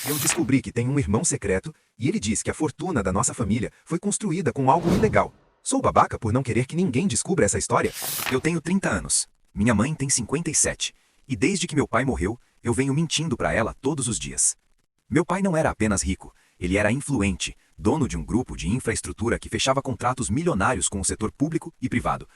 Eu descobri que tem um irmão secreto e ele diz que a fortuna da nossa família foi construída com algo ilegal. Sou babaca por não querer que ninguém descubra essa história? Eu tenho 30 anos. Minha mãe tem 57. E desde que meu pai morreu, eu venho mentindo para ela todos os dias. Meu pai não era apenas rico, ele era influente, dono de um grupo de infraestrutura que fechava contratos milionários com o setor público e privado.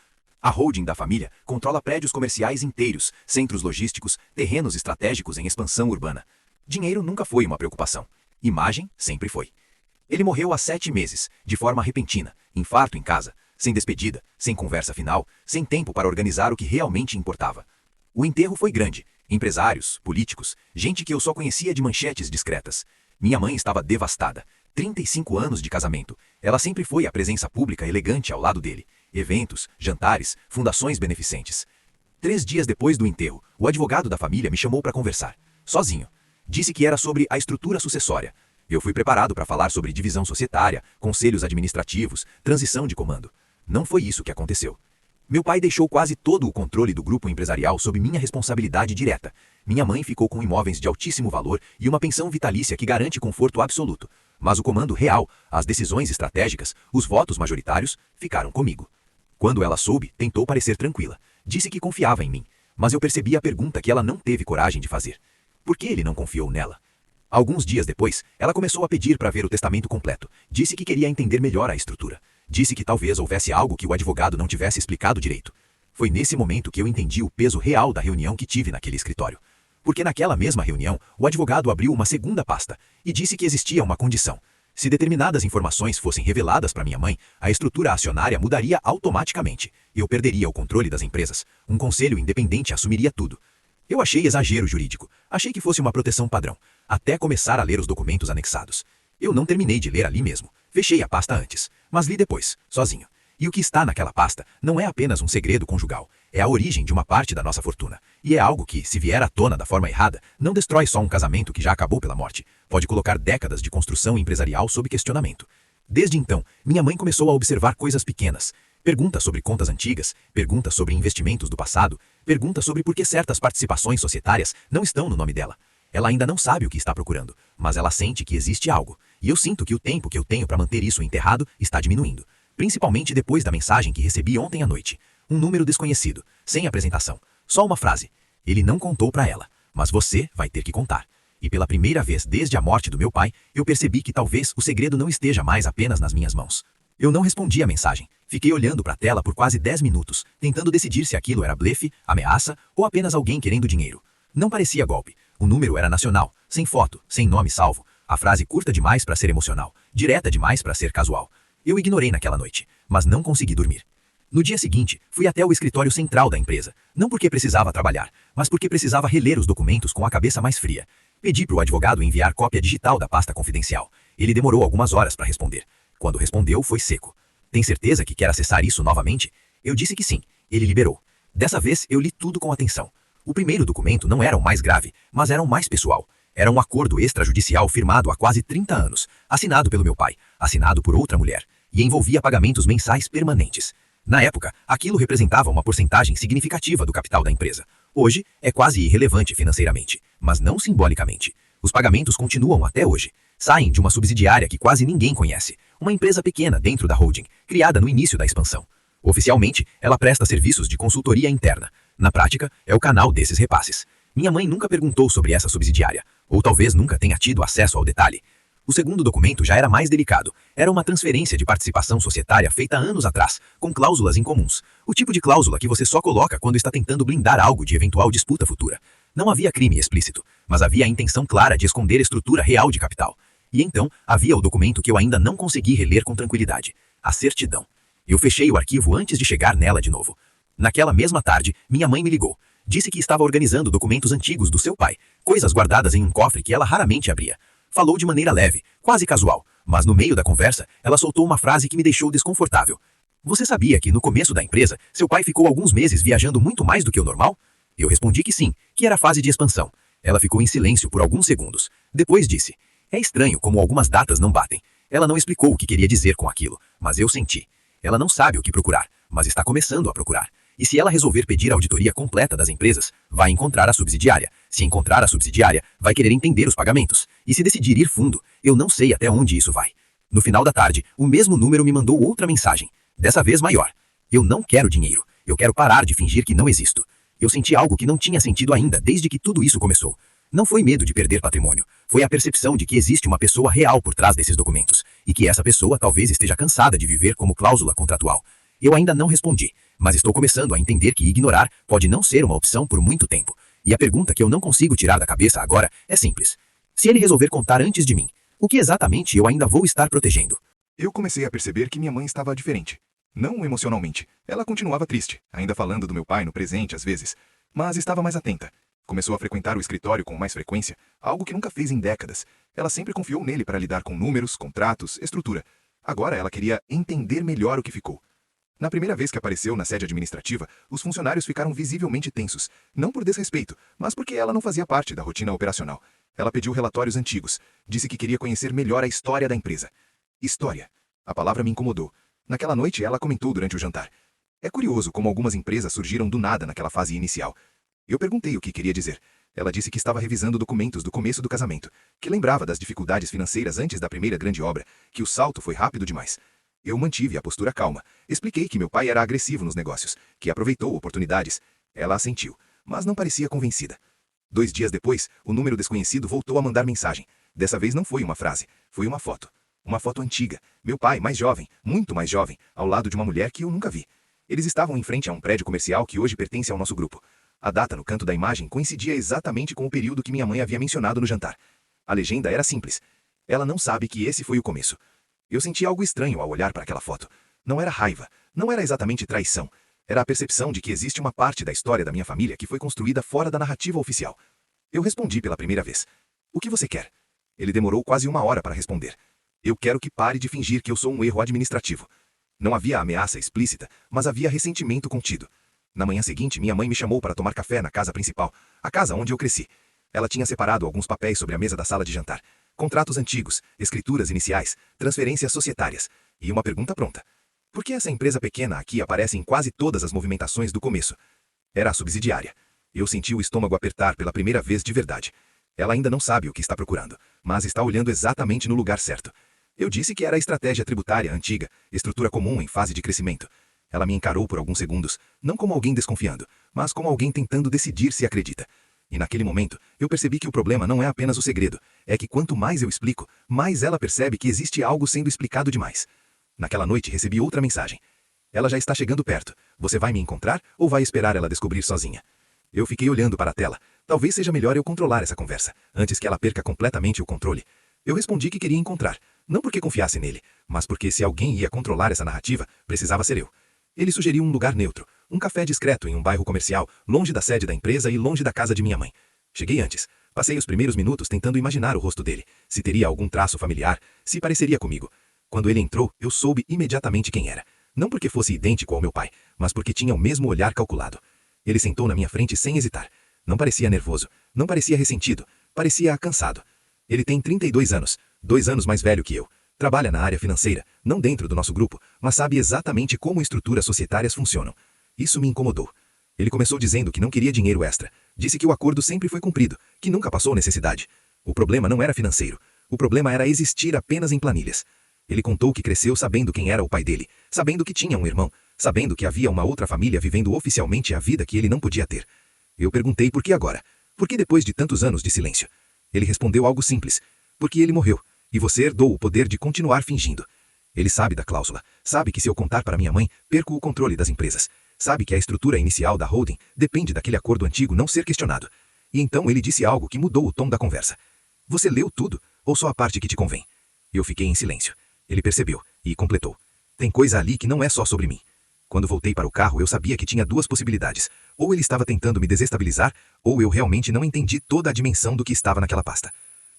A holding da família controla prédios comerciais inteiros, centros logísticos, terrenos estratégicos em expansão urbana. Dinheiro nunca foi uma preocupação. Imagem sempre foi. Ele morreu há 7 meses, de forma repentina, infarto em casa, sem despedida, sem conversa final, sem tempo para organizar o que realmente importava. O enterro foi grande. Empresários, políticos, gente que eu só conhecia de manchetes discretas. Minha mãe estava devastada. 35 anos de casamento. Ela sempre foi a presença pública elegante ao lado dele. Eventos, jantares, fundações beneficentes. 3 dias depois do enterro, o advogado da família me chamou para conversar. Sozinho. Disse que era sobre a estrutura sucessória. Eu fui preparado para falar sobre divisão societária, conselhos administrativos, transição de comando. Não foi isso que aconteceu. Meu pai deixou quase todo o controle do grupo empresarial sob minha responsabilidade direta. Minha mãe ficou com imóveis de altíssimo valor e uma pensão vitalícia que garante conforto absoluto. Mas o comando real, as decisões estratégicas, os votos majoritários, ficaram comigo. Quando ela soube, tentou parecer tranquila. Disse que confiava em mim, mas eu percebi a pergunta que ela não teve coragem de fazer. Por que ele não confiou nela? Alguns dias depois, ela começou a pedir para ver o testamento completo. Disse que queria entender melhor a estrutura. Disse que talvez houvesse algo que o advogado não tivesse explicado direito. Foi nesse momento que eu entendi o peso real da reunião que tive naquele escritório. Porque naquela mesma reunião, o advogado abriu uma segunda pasta e disse que existia uma condição. Se determinadas informações fossem reveladas para minha mãe, a estrutura acionária mudaria automaticamente. Eu perderia o controle das empresas. Um conselho independente assumiria tudo. Eu achei exagero jurídico. Achei que fosse uma proteção padrão. Até começar a ler os documentos anexados. Eu não terminei de ler ali mesmo. Fechei a pasta antes, mas li depois, sozinho. E o que está naquela pasta não é apenas um segredo conjugal. É a origem de uma parte da nossa fortuna. E é algo que, se vier à tona da forma errada, não destrói só um casamento que já acabou pela morte. Pode colocar décadas de construção empresarial sob questionamento. Desde então, minha mãe começou a observar coisas pequenas. Perguntas sobre contas antigas, perguntas sobre investimentos do passado, perguntas sobre por que certas participações societárias não estão no nome dela. Ela ainda não sabe o que está procurando, mas ela sente que existe algo. E eu sinto que o tempo que eu tenho para manter isso enterrado está diminuindo. Principalmente depois da mensagem que recebi ontem à noite. Um número desconhecido, sem apresentação. Só uma frase. Ele não contou para ela, mas você vai ter que contar. E pela primeira vez desde a morte do meu pai, eu percebi que talvez o segredo não esteja mais apenas nas minhas mãos. Eu não respondi a mensagem. Fiquei olhando para a tela por quase 10 minutos, tentando decidir se aquilo era blefe, ameaça ou apenas alguém querendo dinheiro. Não parecia golpe. O número era nacional, sem foto, sem nome salvo. A frase curta demais para ser emocional, direta demais para ser casual. Eu ignorei naquela noite, mas não consegui dormir. No dia seguinte, fui até o escritório central da empresa, não porque precisava trabalhar, mas porque precisava reler os documentos com a cabeça mais fria. Pedi para o advogado enviar cópia digital da pasta confidencial. Ele demorou algumas horas para responder. Quando respondeu, foi seco. Tem certeza que quer acessar isso novamente? Eu disse que sim. Ele liberou. Dessa vez, eu li tudo com atenção. O primeiro documento não era o mais grave, mas era o mais pessoal. Era um acordo extrajudicial firmado há quase 30 anos, assinado pelo meu pai, assinado por outra mulher, e envolvia pagamentos mensais permanentes. Na época, aquilo representava uma porcentagem significativa do capital da empresa. Hoje, é quase irrelevante financeiramente, mas não simbolicamente. Os pagamentos continuam até hoje. Saem de uma subsidiária que quase ninguém conhece, uma empresa pequena dentro da holding, criada no início da expansão. Oficialmente, ela presta serviços de consultoria interna. Na prática, é o canal desses repasses. Minha mãe nunca perguntou sobre essa subsidiária, ou talvez nunca tenha tido acesso ao detalhe. O segundo documento já era mais delicado. Era uma transferência de participação societária feita anos atrás, com cláusulas incomuns. O tipo de cláusula que você só coloca quando está tentando blindar algo de eventual disputa futura. Não havia crime explícito, mas havia a intenção clara de esconder a estrutura real de capital. E então, havia o documento que eu ainda não consegui reler com tranquilidade. A certidão. Eu fechei o arquivo antes de chegar nela de novo. Naquela mesma tarde, minha mãe me ligou. Disse que estava organizando documentos antigos do seu pai, coisas guardadas em um cofre que ela raramente abria. Falou de maneira leve, quase casual, mas no meio da conversa, ela soltou uma frase que me deixou desconfortável. Você sabia que no começo da empresa, seu pai ficou alguns meses viajando muito mais do que o normal? Eu respondi que sim, que era fase de expansão. Ela ficou em silêncio por alguns segundos. Depois disse, é estranho como algumas datas não batem. Ela não explicou o que queria dizer com aquilo, mas eu senti. Ela não sabe o que procurar, mas está começando a procurar. E se ela resolver pedir a auditoria completa das empresas, vai encontrar a subsidiária. Se encontrar a subsidiária, vai querer entender os pagamentos. E se decidir ir fundo, eu não sei até onde isso vai. No final da tarde, o mesmo número me mandou outra mensagem, dessa vez maior. Eu não quero dinheiro. Eu quero parar de fingir que não existo. Eu senti algo que não tinha sentido ainda desde que tudo isso começou. Não foi medo de perder patrimônio. Foi a percepção de que existe uma pessoa real por trás desses documentos. E que essa pessoa talvez esteja cansada de viver como cláusula contratual. Eu ainda não respondi, mas estou começando a entender que ignorar pode não ser uma opção por muito tempo. E a pergunta que eu não consigo tirar da cabeça agora é simples. Se ele resolver contar antes de mim, o que exatamente eu ainda vou estar protegendo? Eu comecei a perceber que minha mãe estava diferente. Não emocionalmente. Ela continuava triste, ainda falando do meu pai no presente às vezes, mas estava mais atenta. Começou a frequentar o escritório com mais frequência, algo que nunca fez em décadas. Ela sempre confiou nele para lidar com números, contratos, estrutura. Agora ela queria entender melhor o que ficou. Na primeira vez que apareceu na sede administrativa, os funcionários ficaram visivelmente tensos, não por desrespeito, mas porque ela não fazia parte da rotina operacional. Ela pediu relatórios antigos, disse que queria conhecer melhor a história da empresa. História. A palavra me incomodou. Naquela noite, ela comentou durante o jantar. É curioso como algumas empresas surgiram do nada naquela fase inicial. Eu perguntei o que queria dizer. Ela disse que estava revisando documentos do começo do casamento, que lembrava das dificuldades financeiras antes da primeira grande obra, que o salto foi rápido demais. Eu mantive a postura calma. Expliquei que meu pai era agressivo nos negócios, que aproveitou oportunidades. Ela assentiu, mas não parecia convencida. 2 dias depois, o número desconhecido voltou a mandar mensagem. Dessa vez não foi uma frase, foi uma foto. Uma foto antiga. Meu pai, mais jovem, muito mais jovem, ao lado de uma mulher que eu nunca vi. Eles estavam em frente a um prédio comercial que hoje pertence ao nosso grupo. A data no canto da imagem coincidia exatamente com o período que minha mãe havia mencionado no jantar. A legenda era simples. Ela não sabe que esse foi o começo. Eu senti algo estranho ao olhar para aquela foto. Não era raiva, não era exatamente traição. Era a percepção de que existe uma parte da história da minha família que foi construída fora da narrativa oficial. Eu respondi pela primeira vez. O que você quer? Ele demorou quase 1 hora para responder. Eu quero que pare de fingir que eu sou um erro administrativo. Não havia ameaça explícita, mas havia ressentimento contido. Na manhã seguinte, minha mãe me chamou para tomar café na casa principal, a casa onde eu cresci. Ela tinha separado alguns papéis sobre a mesa da sala de jantar. Contratos antigos, escrituras iniciais, transferências societárias. E uma pergunta pronta. Por que essa empresa pequena aqui aparece em quase todas as movimentações do começo? Era a subsidiária. Eu senti o estômago apertar pela primeira vez de verdade. Ela ainda não sabe o que está procurando, mas está olhando exatamente no lugar certo. Eu disse que era a estratégia tributária antiga, estrutura comum em fase de crescimento. Ela me encarou por alguns segundos, não como alguém desconfiando, mas como alguém tentando decidir se acredita. E naquele momento, eu percebi que o problema não é apenas o segredo, é que quanto mais eu explico, mais ela percebe que existe algo sendo explicado demais. Naquela noite recebi outra mensagem. Ela já está chegando perto. Você vai me encontrar ou vai esperar ela descobrir sozinha? Eu fiquei olhando para a tela. Talvez seja melhor eu controlar essa conversa, antes que ela perca completamente o controle. Eu respondi que queria encontrar, não porque confiasse nele, mas porque se alguém ia controlar essa narrativa, precisava ser eu. Ele sugeriu um lugar neutro, um café discreto em um bairro comercial, longe da sede da empresa e longe da casa de minha mãe. Cheguei antes. Passei os primeiros minutos tentando imaginar o rosto dele, se teria algum traço familiar, se pareceria comigo. Quando ele entrou, eu soube imediatamente quem era. Não porque fosse idêntico ao meu pai, mas porque tinha o mesmo olhar calculado. Ele sentou na minha frente sem hesitar. Não parecia nervoso, não parecia ressentido, parecia cansado. Ele tem 32 anos, 2 anos mais velho que eu. Trabalha na área financeira, não dentro do nosso grupo, mas sabe exatamente como estruturas societárias funcionam. Isso me incomodou. Ele começou dizendo que não queria dinheiro extra. Disse que o acordo sempre foi cumprido, que nunca passou necessidade. O problema não era financeiro. O problema era existir apenas em planilhas. Ele contou que cresceu sabendo quem era o pai dele, sabendo que tinha um irmão, sabendo que havia uma outra família vivendo oficialmente a vida que ele não podia ter. Eu perguntei por que agora? Por que depois de tantos anos de silêncio? Ele respondeu algo simples. Porque ele morreu. E você herdou o poder de continuar fingindo. Ele sabe da cláusula, sabe que se eu contar para minha mãe, perco o controle das empresas. Sabe que a estrutura inicial da holding depende daquele acordo antigo não ser questionado. E então ele disse algo que mudou o tom da conversa. Você leu tudo, ou só a parte que te convém? Eu fiquei em silêncio. Ele percebeu, e completou. Tem coisa ali que não é só sobre mim. Quando voltei para o carro, eu sabia que tinha 2 possibilidades. Ou ele estava tentando me desestabilizar, ou eu realmente não entendi toda a dimensão do que estava naquela pasta.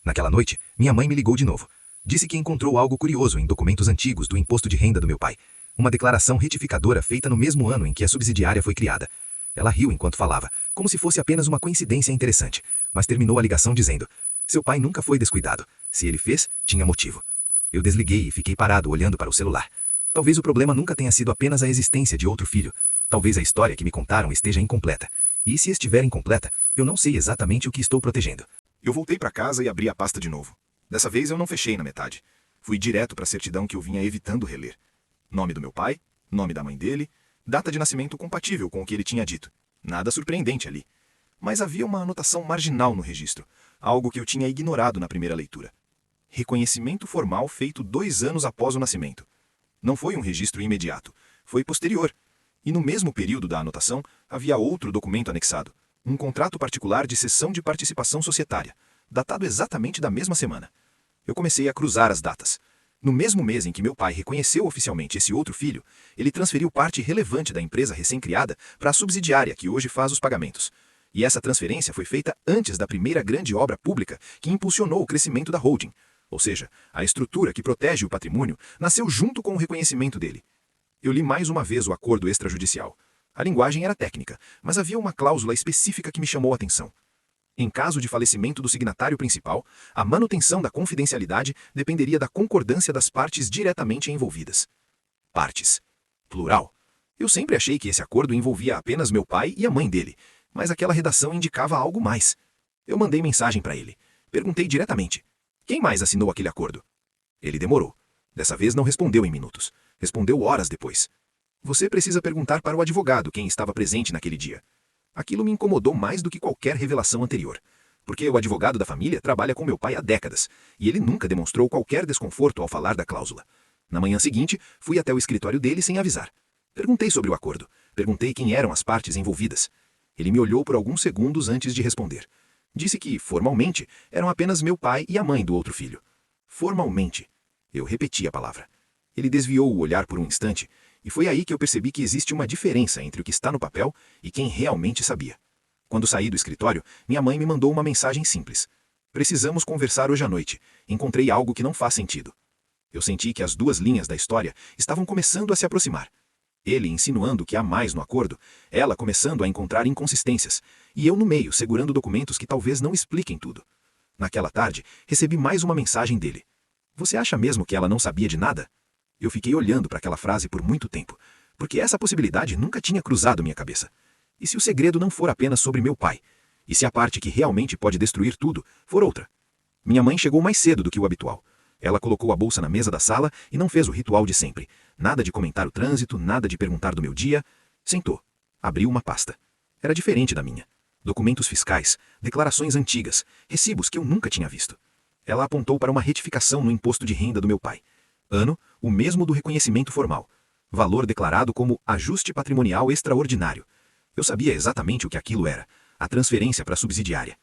Naquela noite, minha mãe me ligou de novo. Disse que encontrou algo curioso em documentos antigos do imposto de renda do meu pai. Uma declaração retificadora feita no mesmo ano em que a subsidiária foi criada. Ela riu enquanto falava, como se fosse apenas uma coincidência interessante, mas terminou a ligação dizendo: seu pai nunca foi descuidado. Se ele fez, tinha motivo. Eu desliguei e fiquei parado olhando para o celular. Talvez o problema nunca tenha sido apenas a existência de outro filho. Talvez a história que me contaram esteja incompleta. E se estiver incompleta, eu não sei exatamente o que estou protegendo. Eu voltei para casa e abri a pasta de novo. Dessa vez eu não fechei na metade. Fui direto para a certidão que eu vinha evitando reler. Nome do meu pai, nome da mãe dele, data de nascimento compatível com o que ele tinha dito. Nada surpreendente ali. Mas havia uma anotação marginal no registro, algo que eu tinha ignorado na primeira leitura. Reconhecimento formal feito 2 anos após o nascimento. Não foi um registro imediato, foi posterior. E no mesmo período da anotação, havia outro documento anexado, um contrato particular de cessão de participação societária, datado exatamente da mesma semana. Eu comecei a cruzar as datas. No mesmo mês em que meu pai reconheceu oficialmente esse outro filho, ele transferiu parte relevante da empresa recém-criada para a subsidiária que hoje faz os pagamentos. E essa transferência foi feita antes da primeira grande obra pública que impulsionou o crescimento da holding. Ou seja, a estrutura que protege o patrimônio nasceu junto com o reconhecimento dele. Eu li mais uma vez o acordo extrajudicial. A linguagem era técnica, mas havia uma cláusula específica que me chamou a atenção. Em caso de falecimento do signatário principal, a manutenção da confidencialidade dependeria da concordância das partes diretamente envolvidas. Partes. Plural. Eu sempre achei que esse acordo envolvia apenas meu pai e a mãe dele, mas aquela redação indicava algo mais. Eu mandei mensagem para ele. Perguntei diretamente: quem mais assinou aquele acordo? Ele demorou. Dessa vez não respondeu em minutos. Respondeu horas depois. Você precisa perguntar para o advogado quem estava presente naquele dia. Aquilo me incomodou mais do que qualquer revelação anterior, porque o advogado da família trabalha com meu pai há décadas, e ele nunca demonstrou qualquer desconforto ao falar da cláusula. Na manhã seguinte, fui até o escritório dele sem avisar. Perguntei sobre o acordo. Perguntei quem eram as partes envolvidas. Ele me olhou por alguns segundos antes de responder. Disse que, formalmente, eram apenas meu pai e a mãe do outro filho. Formalmente. Eu repeti a palavra. Ele desviou o olhar por um instante, e foi aí que eu percebi que existe uma diferença entre o que está no papel e quem realmente sabia. Quando saí do escritório, minha mãe me mandou uma mensagem simples. Precisamos conversar hoje à noite. Encontrei algo que não faz sentido. Eu senti que as 2 linhas da história estavam começando a se aproximar. Ele insinuando que há mais no acordo, ela começando a encontrar inconsistências, e eu no meio segurando documentos que talvez não expliquem tudo. Naquela tarde, recebi mais uma mensagem dele. Você acha mesmo que ela não sabia de nada? Eu fiquei olhando para aquela frase por muito tempo, porque essa possibilidade nunca tinha cruzado minha cabeça. E se o segredo não for apenas sobre meu pai? E se a parte que realmente pode destruir tudo for outra? Minha mãe chegou mais cedo do que o habitual. Ela colocou a bolsa na mesa da sala e não fez o ritual de sempre. Nada de comentar o trânsito, nada de perguntar do meu dia. Sentou. Abriu uma pasta. Era diferente da minha. Documentos fiscais, declarações antigas, recibos que eu nunca tinha visto. Ela apontou para uma retificação no imposto de renda do meu pai. Ano, o mesmo do reconhecimento formal. Valor declarado como ajuste patrimonial extraordinário. Eu sabia exatamente o que aquilo era. A transferência para a subsidiária.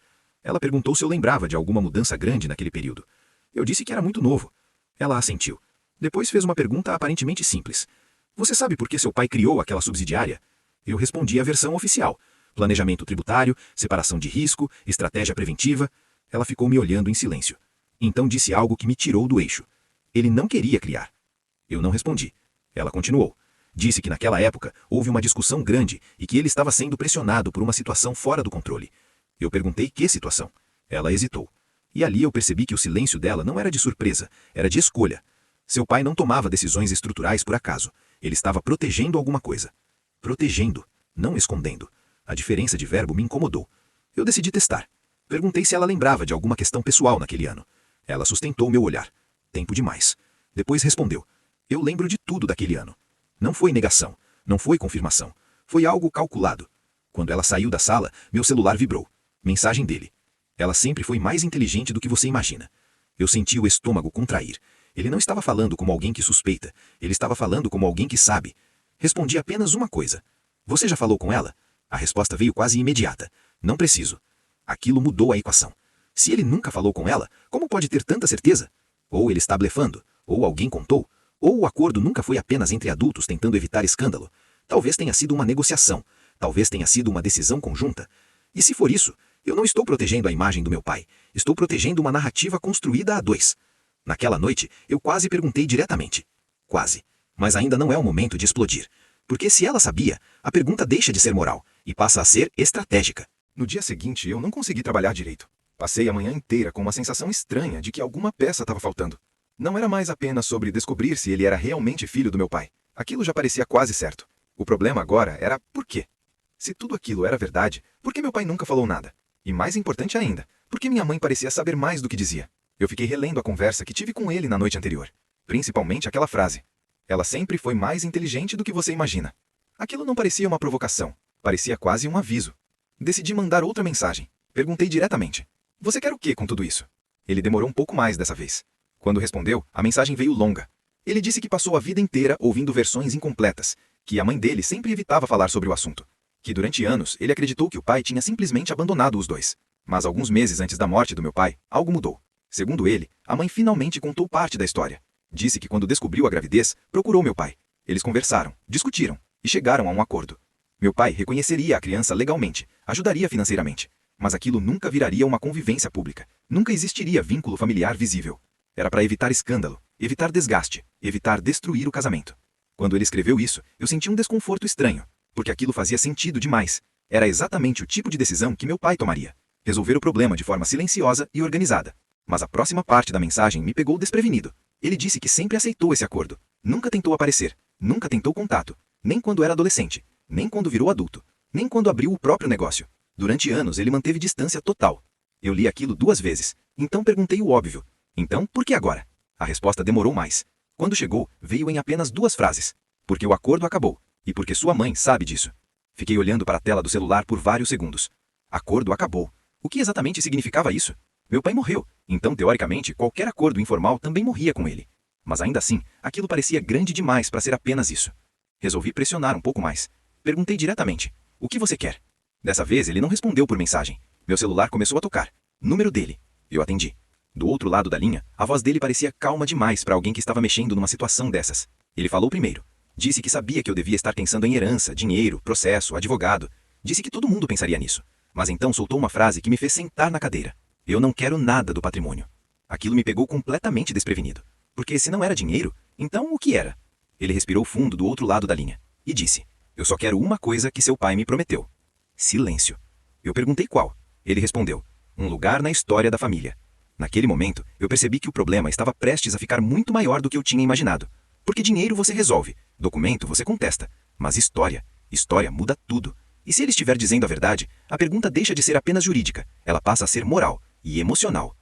Ela perguntou se eu lembrava de alguma mudança grande naquele período. Eu disse que era muito novo. Ela assentiu. Depois fez uma pergunta aparentemente simples. Você sabe por que seu pai criou aquela subsidiária? Eu respondi a versão oficial. Planejamento tributário, separação de risco, estratégia preventiva. Ela ficou me olhando em silêncio. Então disse algo que me tirou do eixo. Ele não queria criar. Eu não respondi. Ela continuou. Disse que naquela época houve uma discussão grande e que ele estava sendo pressionado por uma situação fora do controle. Eu perguntei que situação. Ela hesitou. E ali eu percebi que o silêncio dela não era de surpresa, era de escolha. Seu pai não tomava decisões estruturais por acaso. Ele estava protegendo alguma coisa. Protegendo, não escondendo. A diferença de verbo me incomodou. Eu decidi testar. Perguntei se ela lembrava de alguma questão pessoal naquele ano. Ela sustentou meu olhar. Tempo demais. Depois respondeu. Eu lembro de tudo daquele ano. Não foi negação, não foi confirmação. Foi algo calculado. Quando ela saiu da sala, meu celular vibrou. Mensagem dele. Ela sempre foi mais inteligente do que você imagina. Eu senti o estômago contrair. Ele não estava falando como alguém que suspeita. Ele estava falando como alguém que sabe. Respondi apenas uma coisa. Você já falou com ela? A resposta veio quase imediata. Não preciso. Aquilo mudou a equação. Se ele nunca falou com ela, como pode ter tanta certeza? Ou ele está blefando, ou alguém contou, ou o acordo nunca foi apenas entre adultos tentando evitar escândalo. Talvez tenha sido uma negociação, talvez tenha sido uma decisão conjunta. E se for isso, eu não estou protegendo a imagem do meu pai, estou protegendo uma narrativa construída a 2. Naquela noite, eu quase perguntei diretamente. Quase. Mas ainda não é o momento de explodir. Porque se ela sabia, a pergunta deixa de ser moral e passa a ser estratégica. No dia seguinte, eu não consegui trabalhar direito. Passei a manhã inteira com uma sensação estranha de que alguma peça estava faltando. Não era mais apenas sobre descobrir se ele era realmente filho do meu pai. Aquilo já parecia quase certo. O problema agora era por quê. Se tudo aquilo era verdade, por que meu pai nunca falou nada? E mais importante ainda, por que minha mãe parecia saber mais do que dizia? Eu fiquei relendo a conversa que tive com ele na noite anterior. Principalmente aquela frase. Ela sempre foi mais inteligente do que você imagina. Aquilo não parecia uma provocação. Parecia quase um aviso. Decidi mandar outra mensagem. Perguntei diretamente. Você quer o quê com tudo isso? Ele demorou um pouco mais dessa vez. Quando respondeu, a mensagem veio longa. Ele disse que passou a vida inteira ouvindo versões incompletas, que a mãe dele sempre evitava falar sobre o assunto, que durante anos ele acreditou que o pai tinha simplesmente abandonado os dois. Mas alguns meses antes da morte do meu pai, algo mudou. Segundo ele, a mãe finalmente contou parte da história. Disse que quando descobriu a gravidez, procurou meu pai. Eles conversaram, discutiram e chegaram a um acordo. Meu pai reconheceria a criança legalmente, ajudaria financeiramente, mas aquilo nunca viraria uma convivência pública, nunca existiria vínculo familiar visível. Era para evitar escândalo, evitar desgaste, evitar destruir o casamento. Quando ele escreveu isso, eu senti um desconforto estranho, porque aquilo fazia sentido demais. Era exatamente o tipo de decisão que meu pai tomaria. Resolver o problema de forma silenciosa e organizada. Mas a próxima parte da mensagem me pegou desprevenido. Ele disse que sempre aceitou esse acordo. Nunca tentou aparecer, nunca tentou contato, nem quando era adolescente, nem quando virou adulto, nem quando abriu o próprio negócio. Durante anos ele manteve distância total. Eu li aquilo 2 vezes, então perguntei o óbvio. Então, por que agora? A resposta demorou mais. Quando chegou, veio em apenas 2 frases. Porque o acordo acabou, e porque sua mãe sabe disso. Fiquei olhando para a tela do celular por vários segundos. Acordo acabou. O que exatamente significava isso? Meu pai morreu, então teoricamente qualquer acordo informal também morria com ele. Mas ainda assim, aquilo parecia grande demais para ser apenas isso. Resolvi pressionar um pouco mais. Perguntei diretamente, o que você quer? Dessa vez ele não respondeu por mensagem. Meu celular começou a tocar. Número dele. Eu atendi. Do outro lado da linha, a voz dele parecia calma demais para alguém que estava mexendo numa situação dessas. Ele falou primeiro. Disse que sabia que eu devia estar pensando em herança, dinheiro, processo, advogado. Disse que todo mundo pensaria nisso. Mas então soltou uma frase que me fez sentar na cadeira. Eu não quero nada do patrimônio. Aquilo me pegou completamente desprevenido. Porque se não era dinheiro, então o que era? Ele respirou fundo do outro lado da linha e disse, eu só quero uma coisa que seu pai me prometeu. Silêncio. Eu perguntei qual. Ele respondeu, um lugar na história da família. Naquele momento, eu percebi que o problema estava prestes a ficar muito maior do que eu tinha imaginado. Porque dinheiro você resolve, documento você contesta, mas história muda tudo. E se ele estiver dizendo a verdade, a pergunta deixa de ser apenas jurídica, ela passa a ser moral e emocional.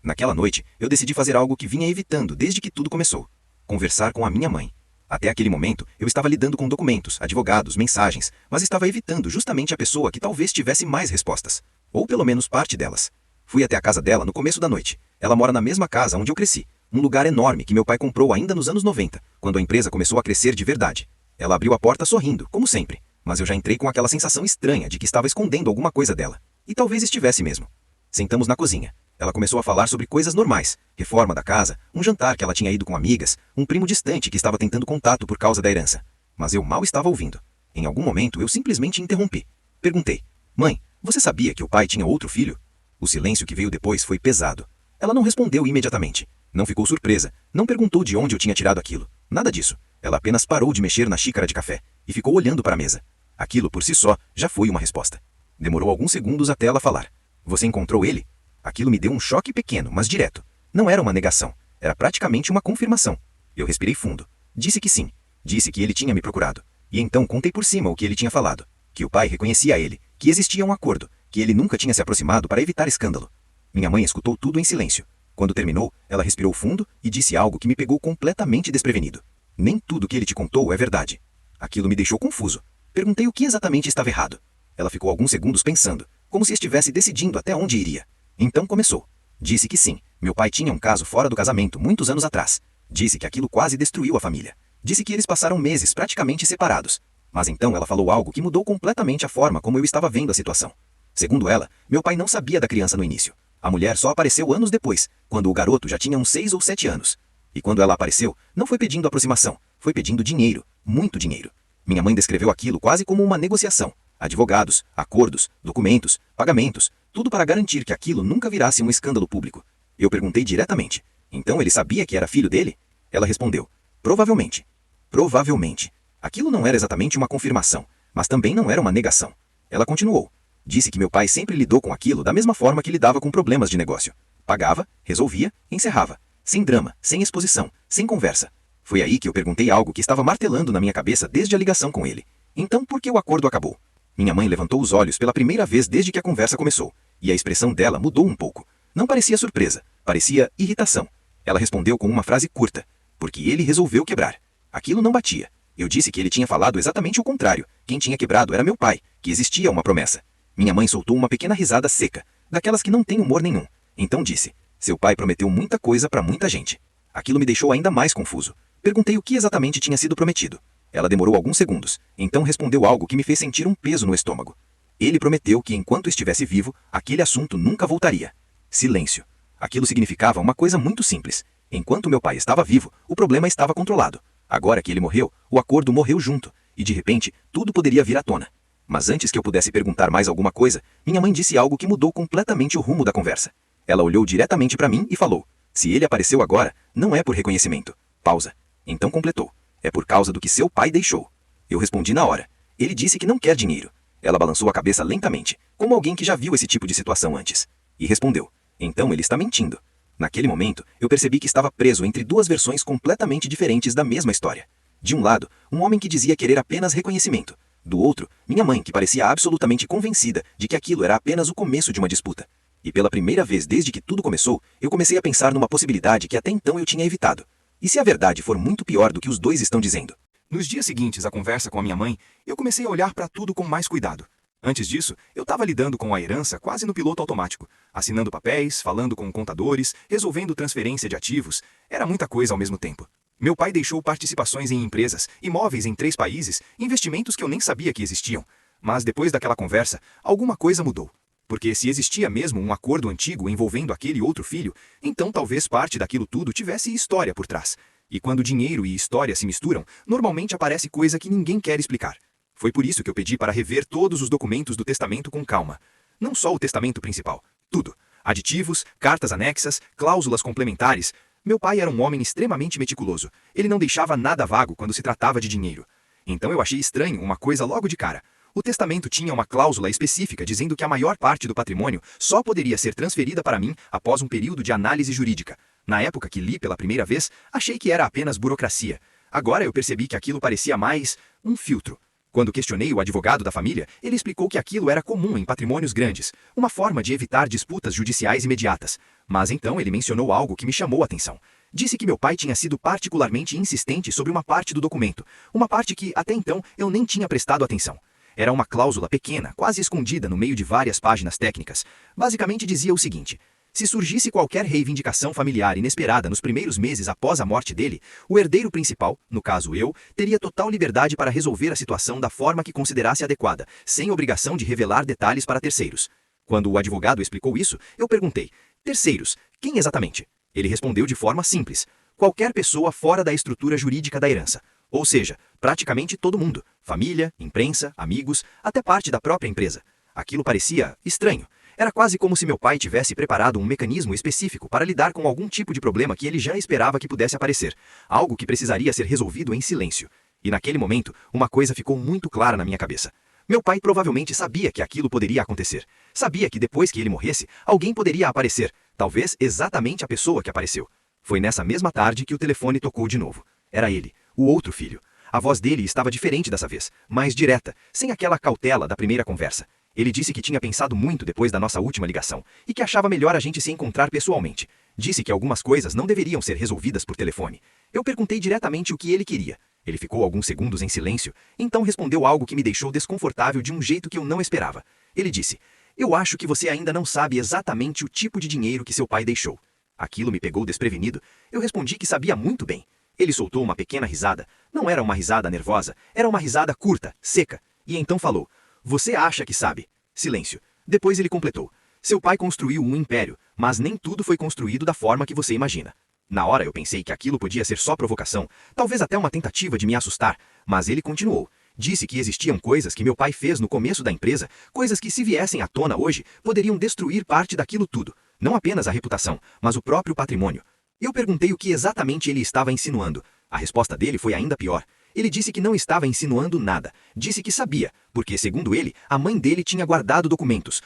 Naquela noite, eu decidi fazer algo que vinha evitando desde que tudo começou. Conversar com a minha mãe. Até aquele momento, eu estava lidando com documentos, advogados, mensagens, mas estava evitando justamente a pessoa que talvez tivesse mais respostas. Ou pelo menos parte delas. Fui até a casa dela no começo da noite. Ela mora na mesma casa onde eu cresci. Um lugar enorme que meu pai comprou ainda nos anos 90, quando a empresa começou a crescer de verdade. Ela abriu a porta sorrindo, como sempre. Mas eu já entrei com aquela sensação estranha de que estava escondendo alguma coisa dela. E talvez estivesse mesmo. Sentamos na cozinha. Ela começou a falar sobre coisas normais. Reforma da casa, um jantar que ela tinha ido com amigas, um primo distante que estava tentando contato por causa da herança. Mas eu mal estava ouvindo. Em algum momento eu simplesmente interrompi. Perguntei, mãe, você sabia que o pai tinha outro filho? O silêncio que veio depois foi pesado. Ela não respondeu imediatamente. Não ficou surpresa. Não perguntou de onde eu tinha tirado aquilo. Nada disso. Ela apenas parou de mexer na xícara de café e ficou olhando para a mesa. Aquilo por si só já foi uma resposta. Demorou alguns segundos até ela falar. Você encontrou ele? Aquilo me deu um choque pequeno, mas direto. Não era uma negação. Era praticamente uma confirmação. Eu respirei fundo. Disse que sim. Disse que ele tinha me procurado. E então contei por cima o que ele tinha falado. Que o pai reconhecia ele. Que existia um acordo. Que ele nunca tinha se aproximado para evitar escândalo. Minha mãe escutou tudo em silêncio. Quando terminou, ela respirou fundo e disse algo que me pegou completamente desprevenido. Nem tudo que ele te contou é verdade. Aquilo me deixou confuso. Perguntei o que exatamente estava errado. Ela ficou alguns segundos pensando, como se estivesse decidindo até onde iria. Então começou. Disse que sim, meu pai tinha um caso fora do casamento muitos anos atrás. Disse que aquilo quase destruiu a família. Disse que eles passaram meses praticamente separados. Mas então ela falou algo que mudou completamente a forma como eu estava vendo a situação. Segundo ela, meu pai não sabia da criança no início. A mulher só apareceu anos depois, quando o garoto já tinha uns 6 ou 7 anos. E quando ela apareceu, não foi pedindo aproximação, foi pedindo dinheiro, muito dinheiro. Minha mãe descreveu aquilo quase como uma negociação. Advogados, acordos, documentos, pagamentos, tudo para garantir que aquilo nunca virasse um escândalo público. Eu perguntei diretamente, então ele sabia que era filho dele? Ela respondeu, provavelmente. Provavelmente. Aquilo não era exatamente uma confirmação, mas também não era uma negação. Ela continuou. Disse que meu pai sempre lidou com aquilo da mesma forma que lidava com problemas de negócio. Pagava, resolvia, encerrava. Sem drama, sem exposição, sem conversa. Foi aí que eu perguntei algo que estava martelando na minha cabeça desde a ligação com ele. Então por que o acordo acabou? Minha mãe levantou os olhos pela primeira vez desde que a conversa começou, e a expressão dela mudou um pouco. Não parecia surpresa, parecia irritação. Ela respondeu com uma frase curta: porque ele resolveu quebrar. Aquilo não batia. Eu disse que ele tinha falado exatamente o contrário. Quem tinha quebrado era meu pai, que existia uma promessa. Minha mãe soltou uma pequena risada seca, daquelas que não tem humor nenhum. Então disse: seu pai prometeu muita coisa para muita gente. Aquilo me deixou ainda mais confuso. Perguntei o que exatamente tinha sido prometido. Ela demorou alguns segundos, então respondeu algo que me fez sentir um peso no estômago. Ele prometeu que enquanto estivesse vivo, aquele assunto nunca voltaria. Silêncio. Aquilo significava uma coisa muito simples. Enquanto meu pai estava vivo, o problema estava controlado. Agora que ele morreu, o acordo morreu junto, e de repente, tudo poderia vir à tona. Mas antes que eu pudesse perguntar mais alguma coisa, minha mãe disse algo que mudou completamente o rumo da conversa. Ela olhou diretamente para mim e falou: se ele apareceu agora, não é por reconhecimento. Pausa. Então completou: é por causa do que seu pai deixou. Eu respondi na hora: ele disse que não quer dinheiro. Ela balançou a cabeça lentamente, como alguém que já viu esse tipo de situação antes. E respondeu: então ele está mentindo. Naquele momento, eu percebi que estava preso entre duas versões completamente diferentes da mesma história. De um lado, um homem que dizia querer apenas reconhecimento. Do outro, minha mãe, que parecia absolutamente convencida de que aquilo era apenas o começo de uma disputa. E pela primeira vez desde que tudo começou, eu comecei a pensar numa possibilidade que até então eu tinha evitado. E se a verdade for muito pior do que os dois estão dizendo? Nos dias seguintes à conversa com a minha mãe, eu comecei a olhar para tudo com mais cuidado. Antes disso, eu estava lidando com a herança quase no piloto automático, assinando papéis, falando com contadores, resolvendo transferência de ativos. Era muita coisa ao mesmo tempo. Meu pai deixou participações em empresas, imóveis em 3 países, investimentos que eu nem sabia que existiam. Mas depois daquela conversa, alguma coisa mudou. Porque se existia mesmo um acordo antigo envolvendo aquele outro filho, então talvez parte daquilo tudo tivesse história por trás. E quando dinheiro e história se misturam, normalmente aparece coisa que ninguém quer explicar. Foi por isso que eu pedi para rever todos os documentos do testamento com calma. Não só o testamento principal, tudo. Aditivos, cartas anexas, cláusulas complementares. Meu pai era um homem extremamente meticuloso. Ele não deixava nada vago quando se tratava de dinheiro. Então eu achei estranho uma coisa logo de cara. O testamento tinha uma cláusula específica dizendo que a maior parte do patrimônio só poderia ser transferida para mim após um período de análise jurídica. Na época que li pela primeira vez, achei que era apenas burocracia. Agora eu percebi que aquilo parecia mais um filtro. Quando questionei o advogado da família, ele explicou que aquilo era comum em patrimônios grandes, uma forma de evitar disputas judiciais imediatas. Mas então ele mencionou algo que me chamou a atenção. Disse que meu pai tinha sido particularmente insistente sobre uma parte do documento, uma parte que, até então, eu nem tinha prestado atenção. Era uma cláusula pequena, quase escondida no meio de várias páginas técnicas. Basicamente dizia o seguinte: se surgisse qualquer reivindicação familiar inesperada nos primeiros meses após a morte dele, o herdeiro principal, no caso eu, teria total liberdade para resolver a situação da forma que considerasse adequada, sem obrigação de revelar detalhes para terceiros. Quando o advogado explicou isso, eu perguntei: terceiros, quem exatamente? Ele respondeu de forma simples: qualquer pessoa fora da estrutura jurídica da herança. Ou seja, praticamente todo mundo, família, imprensa, amigos, até parte da própria empresa. Aquilo parecia estranho. Era quase como se meu pai tivesse preparado um mecanismo específico para lidar com algum tipo de problema que ele já esperava que pudesse aparecer, algo que precisaria ser resolvido em silêncio. E naquele momento, uma coisa ficou muito clara na minha cabeça. Meu pai provavelmente sabia que aquilo poderia acontecer. Sabia que depois que ele morresse, alguém poderia aparecer, talvez exatamente a pessoa que apareceu. Foi nessa mesma tarde que o telefone tocou de novo. Era ele, o outro filho. A voz dele estava diferente dessa vez, mais direta, sem aquela cautela da primeira conversa. Ele disse que tinha pensado muito depois da nossa última ligação e que achava melhor a gente se encontrar pessoalmente. Disse que algumas coisas não deveriam ser resolvidas por telefone. Eu perguntei diretamente o que ele queria. Ele ficou alguns segundos em silêncio, então respondeu algo que me deixou desconfortável de um jeito que eu não esperava. Ele disse: eu acho que você ainda não sabe exatamente o tipo de dinheiro que seu pai deixou. Aquilo me pegou desprevenido. Eu respondi que sabia muito bem. Ele soltou uma pequena risada. Não era uma risada nervosa, era uma risada curta, seca. E então falou: você acha que sabe? Silêncio. Depois ele completou: seu pai construiu um império, mas nem tudo foi construído da forma que você imagina. Na hora eu pensei que aquilo podia ser só provocação, talvez até uma tentativa de me assustar, mas ele continuou. Disse que existiam coisas que meu pai fez no começo da empresa, coisas que se viessem à tona hoje, poderiam destruir parte daquilo tudo. Não apenas a reputação, mas o próprio patrimônio. Eu perguntei o que exatamente ele estava insinuando. A resposta dele foi ainda pior. Ele disse que não estava insinuando nada. Disse que sabia, porque, segundo ele, a mãe dele tinha guardado documentos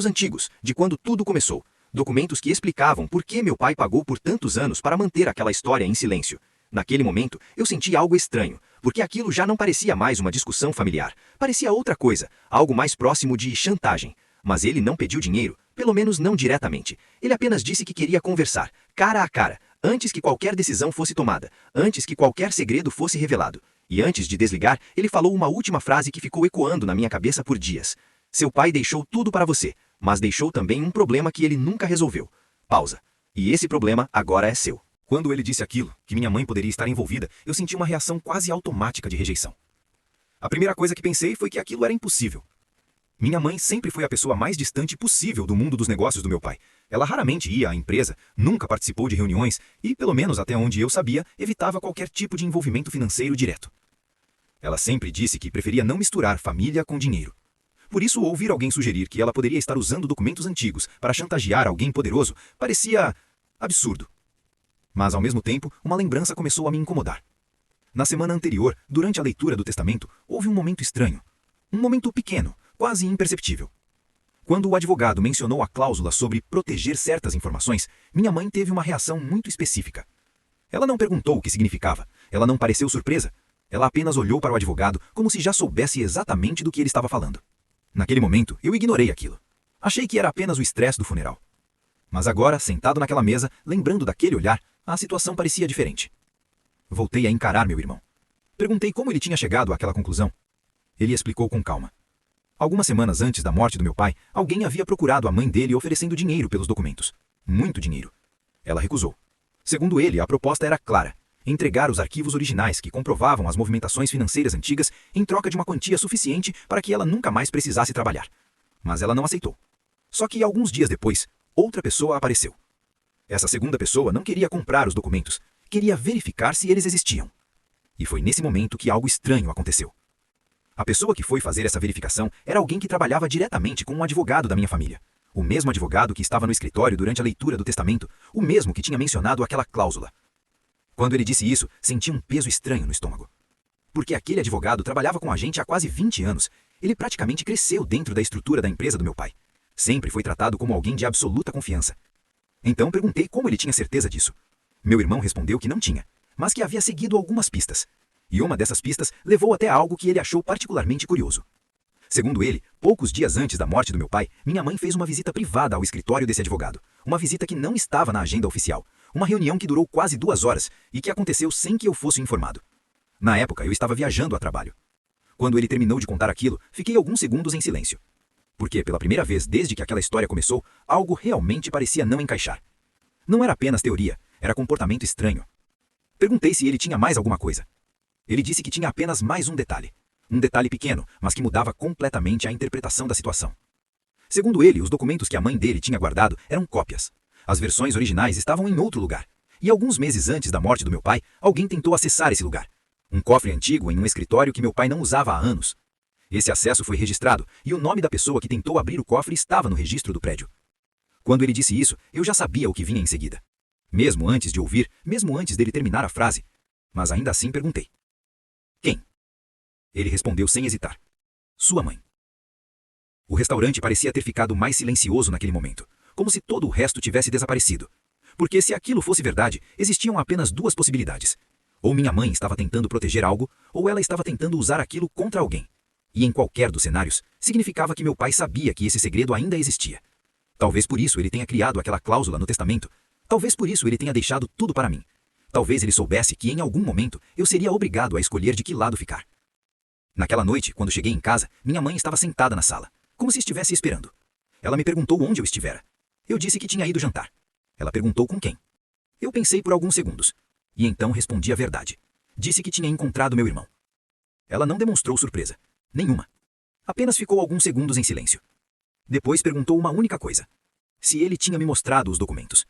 antigos, de quando tudo começou. Documentos que explicavam por que meu pai pagou por tantos anos para manter aquela história em silêncio. Naquele momento, eu senti algo estranho. porque aquilo já não parecia mais uma discussão familiar. Parecia outra coisa, algo mais próximo de chantagem. Mas ele não pediu dinheiro, pelo menos não diretamente. Ele apenas disse que queria conversar, cara a cara, antes que qualquer decisão fosse tomada, antes que qualquer segredo fosse revelado. E antes de desligar, ele falou uma última frase que ficou ecoando na minha cabeça por dias. Seu pai deixou tudo para você, mas deixou também um problema que ele nunca resolveu. Pausa. E esse problema agora é seu. Quando ele disse aquilo, que minha mãe poderia estar envolvida, eu senti uma reação quase automática de rejeição. A primeira coisa que pensei foi que aquilo era impossível. Minha mãe sempre foi a pessoa mais distante possível do mundo dos negócios do meu pai. Ela raramente ia à empresa, nunca participou de reuniões e, pelo menos até onde eu sabia, evitava qualquer tipo de envolvimento financeiro direto. Ela sempre disse que preferia não misturar família com dinheiro. Por isso, ouvir alguém sugerir que ela poderia estar usando documentos antigos para chantagear alguém poderoso parecia absurdo. Mas, ao mesmo tempo, uma lembrança começou a me incomodar. Na semana anterior, durante a leitura do testamento, houve um momento estranho. Um momento pequeno, quase imperceptível. Quando o advogado mencionou a cláusula sobre proteger certas informações, minha mãe teve uma reação muito específica. Ela não perguntou o que significava, ela não pareceu surpresa. Ela apenas olhou para o advogado como se já soubesse exatamente do que ele estava falando. Naquele momento, eu ignorei aquilo. Achei que era apenas o estresse do funeral. Mas agora, sentado naquela mesa, lembrando daquele olhar, a situação parecia diferente. Voltei a encarar meu irmão. Perguntei como ele tinha chegado àquela conclusão. Ele explicou com calma. Algumas semanas antes da morte do meu pai, alguém havia procurado a mãe dele oferecendo dinheiro pelos documentos. Muito dinheiro. Ela recusou. Segundo ele, a proposta era clara: entregar os arquivos originais que comprovavam as movimentações financeiras antigas em troca de uma quantia suficiente para que ela nunca mais precisasse trabalhar. Mas ela não aceitou. Só que alguns dias depois, outra pessoa apareceu. Essa segunda pessoa não queria comprar os documentos, queria verificar se eles existiam. E foi nesse momento que algo estranho aconteceu. A pessoa que foi fazer essa verificação era alguém que trabalhava diretamente com um advogado da minha família. O mesmo advogado que estava no escritório durante a leitura do testamento, o mesmo que tinha mencionado aquela cláusula. Quando ele disse isso, senti um peso estranho no estômago. Porque aquele advogado trabalhava com a gente há quase 20 anos. Ele praticamente cresceu dentro da estrutura da empresa do meu pai. Sempre foi tratado como alguém de absoluta confiança. Então perguntei como ele tinha certeza disso. Meu irmão respondeu que não tinha, mas que havia seguido algumas pistas. E uma dessas pistas levou até algo que ele achou particularmente curioso. Segundo ele, poucos dias antes da morte do meu pai, minha mãe fez uma visita privada ao escritório desse advogado. Uma visita que não estava na agenda oficial. Uma reunião que durou quase 2 horas e que aconteceu sem que eu fosse informado. Na época, eu estava viajando a trabalho. Quando ele terminou de contar aquilo, fiquei alguns segundos em silêncio. Porque, pela primeira vez desde que aquela história começou, algo realmente parecia não encaixar. Não era apenas teoria, era comportamento estranho. Perguntei se ele tinha mais alguma coisa. Ele disse que tinha apenas mais um detalhe. Um detalhe pequeno, mas que mudava completamente a interpretação da situação. Segundo ele, os documentos que a mãe dele tinha guardado eram cópias. As versões originais estavam em outro lugar. E alguns meses antes da morte do meu pai, alguém tentou acessar esse lugar. Um cofre antigo em um escritório que meu pai não usava há anos. Esse acesso foi registrado e o nome da pessoa que tentou abrir o cofre estava no registro do prédio. Quando ele disse isso, eu já sabia o que vinha em seguida. Mesmo antes de ouvir, mesmo antes dele terminar a frase. Mas ainda assim perguntei. Quem? Ele respondeu sem hesitar. Sua mãe. O restaurante parecia ter ficado mais silencioso naquele momento, como se todo o resto tivesse desaparecido. Porque se aquilo fosse verdade, existiam apenas 2 possibilidades. Ou minha mãe estava tentando proteger algo, ou ela estava tentando usar aquilo contra alguém. E em qualquer dos cenários, significava que meu pai sabia que esse segredo ainda existia. Talvez por isso ele tenha criado aquela cláusula no testamento. Talvez por isso ele tenha deixado tudo para mim. Talvez ele soubesse que em algum momento eu seria obrigado a escolher de que lado ficar. Naquela noite, quando cheguei em casa, minha mãe estava sentada na sala, como se estivesse esperando. Ela me perguntou onde eu estivera. Eu disse que tinha ido jantar. Ela perguntou com quem. Eu pensei por alguns segundos. E então respondi a verdade. Disse que tinha encontrado meu irmão. Ela não demonstrou surpresa. Nenhuma. Apenas ficou alguns segundos em silêncio. Depois perguntou uma única coisa. Se ele tinha me mostrado os documentos.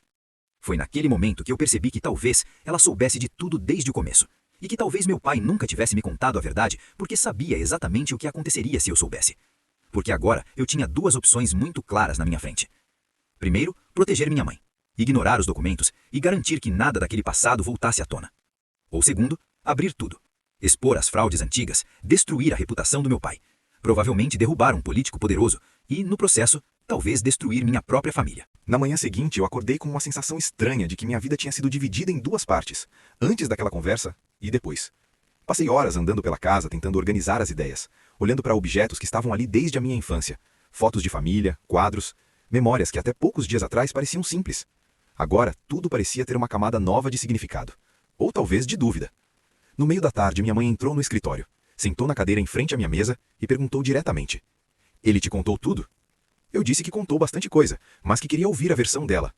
Foi naquele momento que eu percebi que talvez ela soubesse de tudo desde o começo. E que talvez meu pai nunca tivesse me contado a verdade porque sabia exatamente o que aconteceria se eu soubesse. Porque agora eu tinha 2 opções muito claras na minha frente. Primeiro, proteger minha mãe, ignorar os documentos e garantir que nada daquele passado voltasse à tona. Ou segundo, abrir tudo, expor as fraudes antigas, destruir a reputação do meu pai, provavelmente derrubar um político poderoso e, no processo, talvez destruir minha própria família. Na manhã seguinte, eu acordei com uma sensação estranha de que minha vida tinha sido dividida em 2 partes, antes daquela conversa e depois. Passei horas andando pela casa tentando organizar as ideias, olhando para objetos que estavam ali desde a minha infância. Fotos de família, quadros, memórias que até poucos dias atrás pareciam simples. Agora, tudo parecia ter uma camada nova de significado. Ou talvez de dúvida. No meio da tarde, minha mãe entrou no escritório, sentou na cadeira em frente à minha mesa e perguntou diretamente: "Ele te contou tudo?" Eu disse que contou bastante coisa, mas que queria ouvir a versão dela.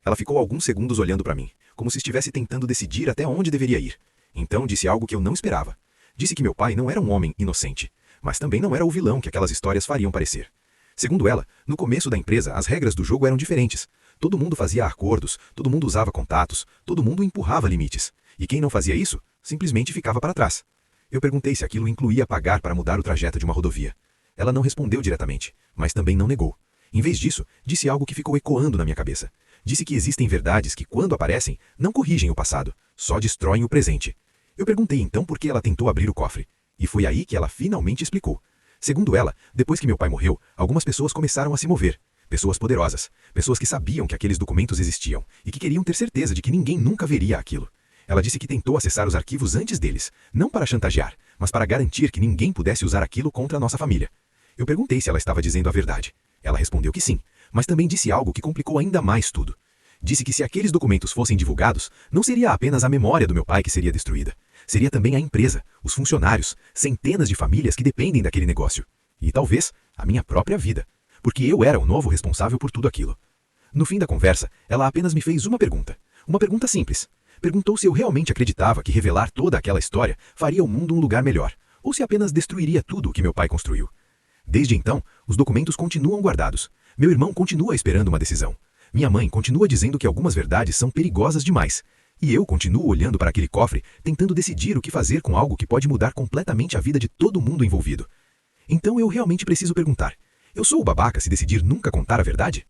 Ela ficou alguns segundos olhando para mim, como se estivesse tentando decidir até onde deveria ir. Então disse algo que eu não esperava. Disse que meu pai não era um homem inocente, mas também não era o vilão que aquelas histórias fariam parecer. Segundo ela, no começo da empresa, as regras do jogo eram diferentes. Todo mundo fazia acordos, todo mundo usava contatos, todo mundo empurrava limites. E quem não fazia isso, simplesmente ficava para trás. Eu perguntei se aquilo incluía pagar para mudar o trajeto de uma rodovia. Ela não respondeu diretamente, mas também não negou. Em vez disso, disse algo que ficou ecoando na minha cabeça. Disse que existem verdades que, quando aparecem, não corrigem o passado, só destroem o presente. Eu perguntei então por que ela tentou abrir o cofre. E foi aí que ela finalmente explicou. Segundo ela, depois que meu pai morreu, algumas pessoas começaram a se mover. Pessoas poderosas, pessoas que sabiam que aqueles documentos existiam e que queriam ter certeza de que ninguém nunca veria aquilo. Ela disse que tentou acessar os arquivos antes deles, não para chantagear, mas para garantir que ninguém pudesse usar aquilo contra a nossa família. Eu perguntei se ela estava dizendo a verdade. Ela respondeu que sim, mas também disse algo que complicou ainda mais tudo. Disse que se aqueles documentos fossem divulgados, não seria apenas a memória do meu pai que seria destruída. Seria também a empresa, os funcionários, centenas de famílias que dependem daquele negócio. E talvez a minha própria vida. Porque eu era o novo responsável por tudo aquilo. No fim da conversa, ela apenas me fez uma pergunta. Uma pergunta simples. Perguntou se eu realmente acreditava que revelar toda aquela história faria o mundo um lugar melhor, ou se apenas destruiria tudo o que meu pai construiu. Desde então, os documentos continuam guardados. Meu irmão continua esperando uma decisão. Minha mãe continua dizendo que algumas verdades são perigosas demais. E eu continuo olhando para aquele cofre, tentando decidir o que fazer com algo que pode mudar completamente a vida de todo mundo envolvido. Então eu realmente preciso perguntar: eu sou o babaca se decidir nunca contar a verdade?